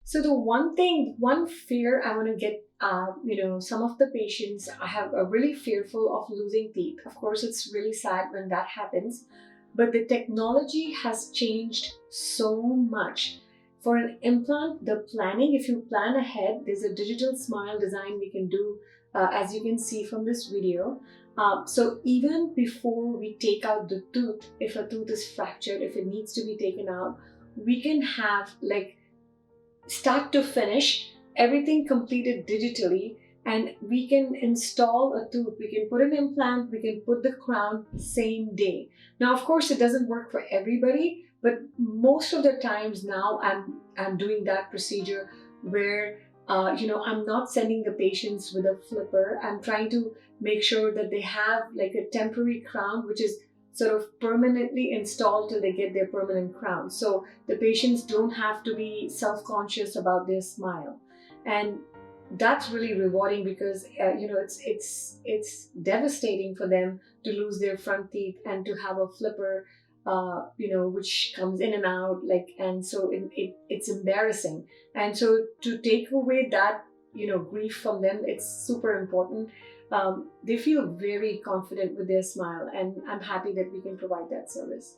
So the one fear I want to get, some of the patients I have are really fearful of losing teeth. Of course, it's really sad when that happens, but the technology has changed so much. For an implant, the planning, if you plan ahead, there's a digital smile design we can do, as you can see from this video. So even before we take out the tooth, if a tooth is fractured, if it needs to be taken out, we can have like start to finish everything completed digitally, and we can install a tooth, we can put an implant, we can put the crown same day. Now of course it doesn't work for everybody, but most of the times now I'm doing that procedure where I'm not sending the patients with a flipper. I'm trying to make sure that they have like a temporary crown which is sort of permanently installed till they get their permanent crown. So the patients don't have to be self-conscious about their smile. And that's really rewarding because it's devastating for them to lose their front teeth and to have a flipper which comes in and out, and so it's embarrassing. And so to take away that grief from them, it's super important. They feel very confident with their smile, and I'm happy that we can provide that service.